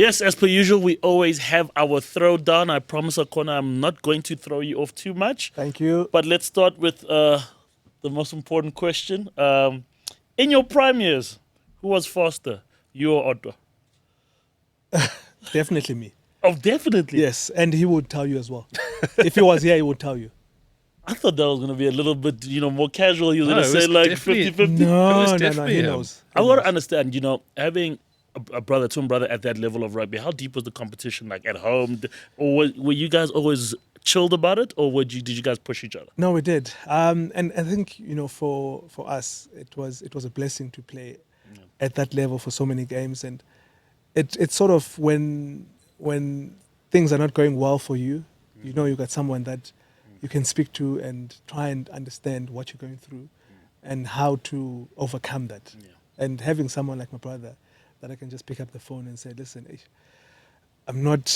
Yes, as per usual, we always have our throwdown. I promise, Akona, I'm not going to throw you off too much. Thank you. But let's start with the most important question. In your prime years, who was faster, you or Otto? Definitely me. Oh, definitely. Yes, and he would tell you as well. If he was here, he would tell you. I thought that was going to be a little bit, more casual. You were No, going to it was say like definitely- 50-50. It was No, definitely he him. knows. I want to understand, having a brother, twin brother at that level of rugby, how deep was the competition like at home? Or were you guys always chilled about it? Or did you guys push each other? No, we did. And I think, for us, it was a blessing to play at that level for so many games. And it's sort of when things are not going well for you, you got someone that you can speak to and try and understand what you're going through and how to overcome that. Yeah. And having someone like my brother that I can just pick up the phone and say, listen, I'm not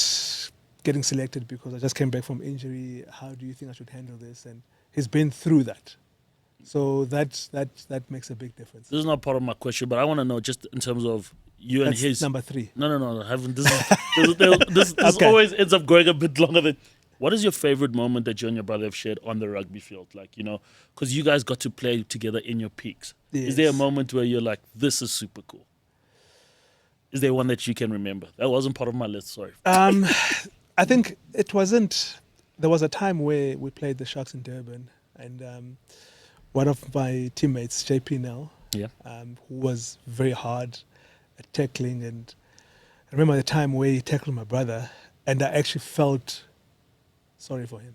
getting selected because I just came back from injury. How do you think I should handle this? And he's been through that. So that makes a big difference. This is not part of my question, but I want to know just in terms of you and That's his. number 3. No. I haven't. This Okay. always ends up going a bit longer than. What is your favorite moment that you and your brother have shared on the rugby field? Like, because you guys got to play together in your peaks. Is there a Yes. moment where you're like, this is super cool? Is there one that you can remember? That wasn't part of my list, sorry. I think it wasn't. There was a time where we played the Sharks in Durban, and one of my teammates, JP Nell, Yeah. who was very hard at tackling, and I remember the time where he tackled my brother, and I actually felt sorry for him,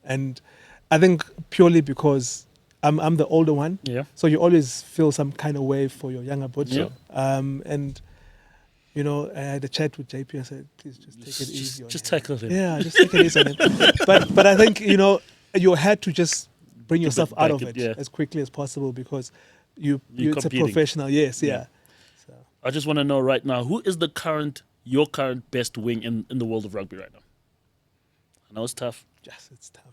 and I think purely because I'm the older one, Yeah. so you always feel some kind of way for your younger brother. Yeah. And I had a chat with JP. I said, please just take it easy. on Just him." tackle him. Yeah, just take it easy on him. But I think you had to just bring yourself out of back it it, yeah. as quickly as possible because You're it's a competing. professional. Yes, Yeah. yeah. So I just want to know right now, who is your current best wing in the world of rugby right now? I know it's tough. yes, it's tough.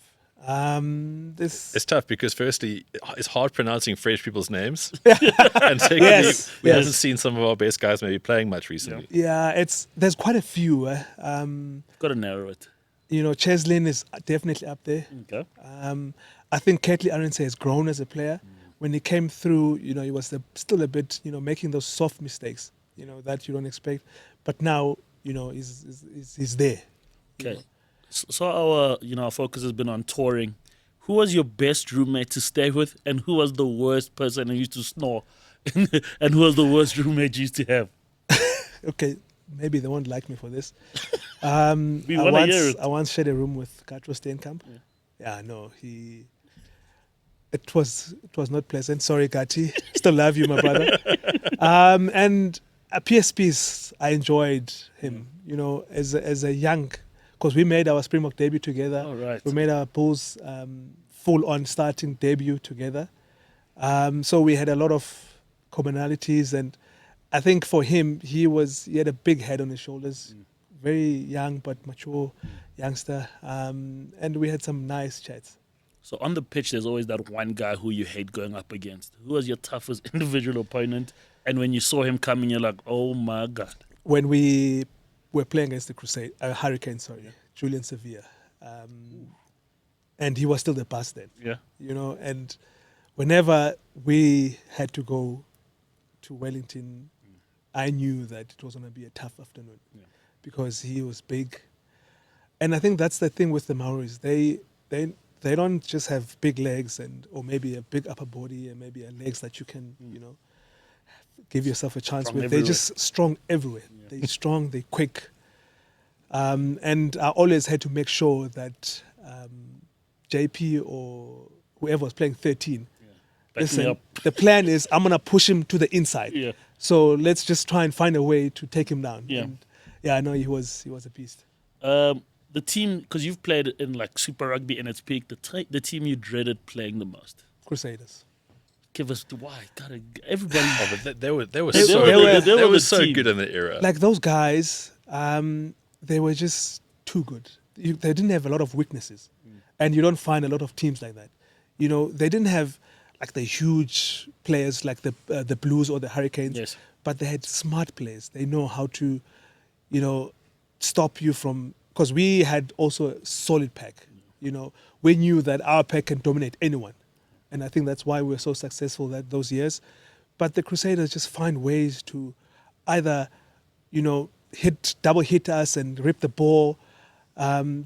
This It's tough because firstly, it's hard pronouncing French people's names, and secondly, Yes, we yes. haven't seen some of our best guys maybe playing much recently. there's quite a few. Got to narrow it. Cheslin is definitely up there. Okay. I think Catley Arendse has grown as a player. When he came through, he was still a bit, making those soft mistakes, that you don't expect. But now, he's there. Okay. So our focus has been on touring. Who was your best roommate to stay with, and who was the worst person who used to snore, and who was the worst roommate you used to have? Okay, maybe they won't like me for this. We I wanna hear it. once shared a room with Gatro Steenkamp. Yeah, no, it was not pleasant. Sorry, Gatti. Still love you, my brother. And PSPs, I enjoyed him. As a young, because we made our Springbok debut together. All right. We made our Bulls full-on starting debut together. So we had a lot of commonalities, and I think for him, he had a big head on his shoulders, very young but mature youngster, and we had some nice chats. So on the pitch, there's always that one guy who you hate going up against. Who was your toughest individual opponent? And when you saw him coming, you're like, oh my God. When we were playing against the Hurricane, Julian Sevilla, and he was still the boss then. Yeah. And whenever we had to go to Wellington, I knew that it was going to be a tough afternoon because he was big. And I think that's the thing with the Maoris. They don't just have big legs or maybe a big upper body and maybe legs that you can, give yourself a chance Strong with. everywhere. They're just strong everywhere. Yeah. They're strong, they're quick. And I always had to make sure that JP or whoever was playing 13, Back me listen, up. the plan is I'm going to push him to the inside. Yeah. So let's just try and find a way to take him down. Yeah. And I know he was a beast. The team, because you've played in like Super Rugby in its peak, the team you dreaded playing the most. Crusaders. Give us the why. Everybody. Oh, but they were They so were- good. they were They were the so team. good in the era. Like those guys, they were just too good. They didn't have a lot of weaknesses. And you don't find a lot of teams like that. They didn't have like the huge players like the Blues or the Hurricanes. Yes. But they had smart players. They know how to, stop you from, because we had also a solid pack. We knew that our pack can dominate anyone. And I think that's why we were so successful those years. But the Crusaders just find ways to either, double hit us and rip the ball,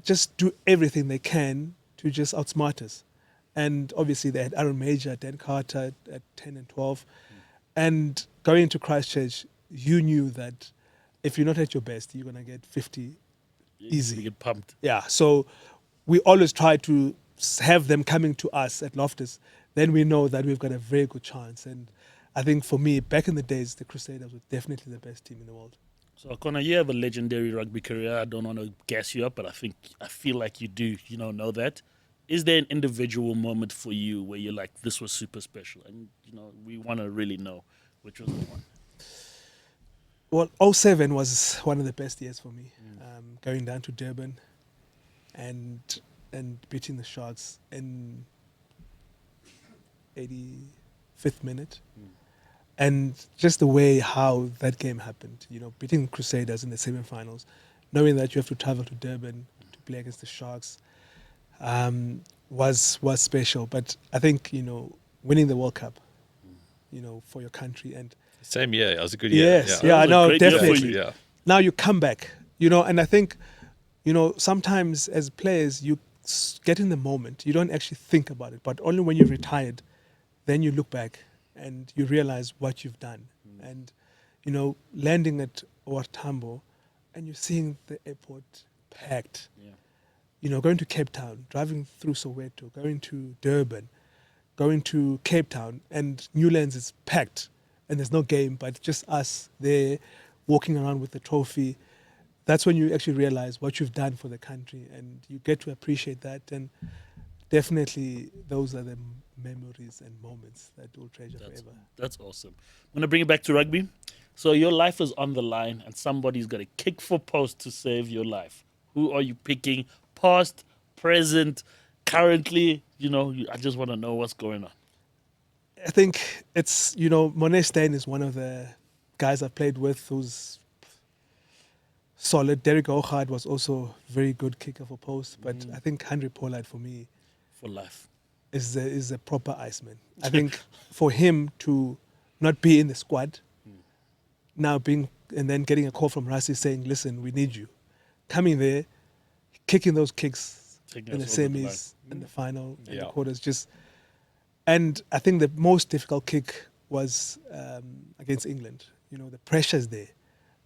just do everything they can to just outsmart us. And obviously they had Aaron Major, Dan Carter at 10 and 12. And going into Christchurch, you knew that if you're not at your best, you're going to get 50 easy. You get pumped. Yeah, so we always try to have them coming to us at Loftus. Then we know that we've got a very good chance. And I think for me, back in the days, the Crusaders were definitely the best team in the world. So, Akona, you have a legendary rugby career. I don't want to gas you up, but I feel like you do, know that. Is there an individual moment for you where you're like, this was super special? And, we want to really know which was the one. Well, 07 was one of the best years for me. Going down to Durban and beating the Sharks in 85th minute. And just the way how that game happened, beating Crusaders in the semi-finals, knowing that you have to travel to Durban to play against the Sharks, was special. But I think, winning the World Cup, for your country. And same year, it was a good year. Yes, yeah, I know, definitely. Yeah. Now you come back, and I think, sometimes as players, you get in the moment. You don't actually think about it, but only when you're retired, then you look back and you realize what you've done. And, landing at OR Tambo and you're seeing the airport packed. Going to Cape Town, driving through Soweto, going to Durban, going to Cape Town, and Newlands is packed. And there's no game, but just us there walking around with the trophy. That's when you actually realize what you've done for the country, and you get to appreciate that. And definitely those are the memories and moments that we'll treasure forever. That's awesome. I'm going to bring it back to rugby. So your life is on the line, and somebody's got to kick for post to save your life. Who are you picking? Past, present, currently? I just want to know what's going on. I think it's, Monet Steyn is one of the guys I've played with who's solid. Derek Ohad was also very good kicker for post, but I think Henry Pollard for me for life is a proper Iceman. I think for him to not be in the squad, now and then getting a call from Rassi saying, listen, we need you. Coming there, kicking those kicks in the semis, in the final, in the quarters, and I think the most difficult kick was against England. The pressure's there.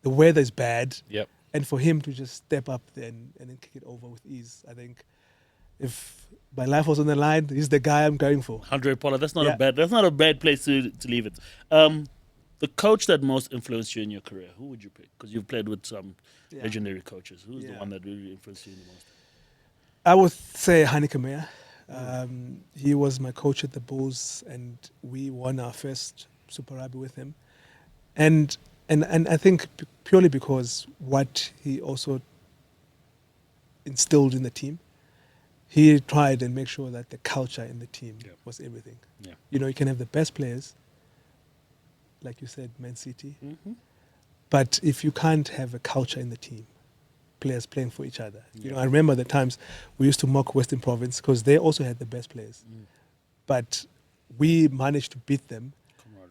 The weather's bad. Yep. And for him to just step up there and then kick it over with ease, I think if my life was on the line, he's the guy I'm going for. Andre Pollard, that's not a bad place to leave it. The coach that most influenced you in your career, who would you pick? Because you've played with some legendary coaches. Who's the one that really influenced you the most? I would say Hanneke Meyer. He was my coach at the Bulls, and we won our first Super Rugby with him. And I think purely because what he also instilled in the team, he tried and make sure that the culture in the team was everything. Yeah. You can have the best players, like you said, Man City, but if you can't have a culture in the team, players playing for each other. I remember the times we used to mock Western Province because they also had the best players. But we managed to beat them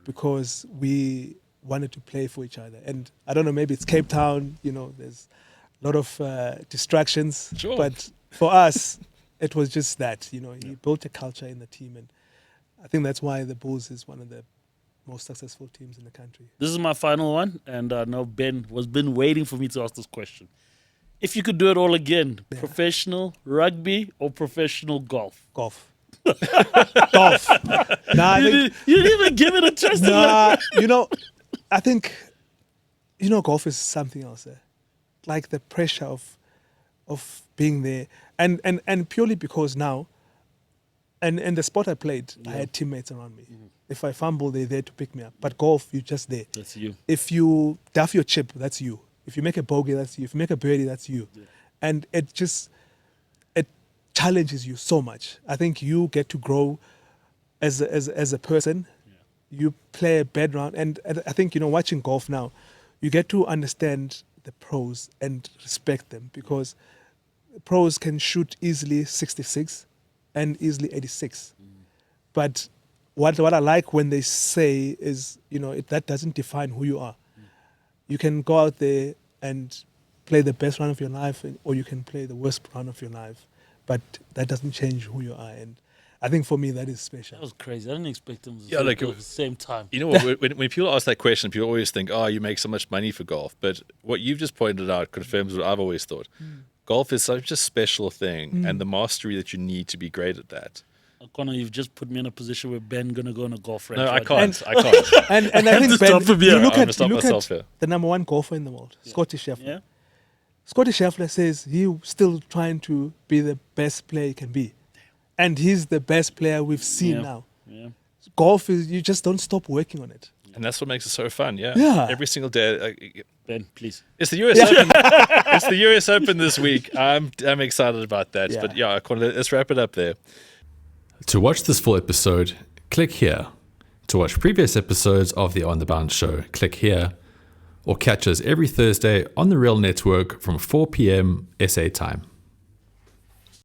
because we wanted to play for each other. And I don't know, maybe it's Cape Town, there's a lot of distractions. Sure. But for us, it was just that, he built a culture in the team. And I think that's why the Bulls is one of the most successful teams in the country. This is my final one, and I know Ben has been waiting for me to ask this question. If you could do it all again, professional rugby or professional golf? Golf. Golf. Nah, you didn't even give it a chance. I think, golf is something else. Like the pressure of being there. And purely because now, and the sport I played, I had teammates around me. If I fumble, they're there to pick me up. But golf, you're just there. That's you. If you duff your chip, that's you. If you make a bogey, that's you. If you make a birdie, that's you. Yeah. And it challenges you so much. I think you get to grow as a person. Yeah. You play a bad round. And I think, watching golf now, you get to understand the pros and respect them, because pros can shoot easily 66 and easily 86. But what I like when they say is, that doesn't define who you are. You can go out there and play the best round of your life, or you can play the worst round of your life, but that doesn't change who you are. And I think for me, that is special. That was crazy. I didn't expect them to Yeah, say like, it at the same time. You know what? When people ask that question, people always think, "Oh, you make so much money for golf." But what you've just pointed out confirms what I've always thought. Golf is such a special thing, and the mastery that you need to be great at that. Akona, you've just put me in a position where Ben gonna go on a golf range. No, I right can't. now. I can't. And I think, to Ben, stop him here. you I'm look gonna at, stop you look myself at here. the number one golfer in the world, Scotty Scheffler. Yeah. Scotty Scheffler says he's still trying to be the best player he can be. And he's the best player we've seen now. Yeah. Golf is, you just don't stop working on it. And that's what makes it so fun. Yeah. Yeah. Every single day. Ben, please. It's the US Open. It's the US Open this week. I'm excited about that. Yeah. But yeah, let's wrap it up there. To watch this full episode, click here. To watch previous episodes of the On the Bounce show, click here. Or catch us every Thursday on the Real Network from 4 p.m. SA time.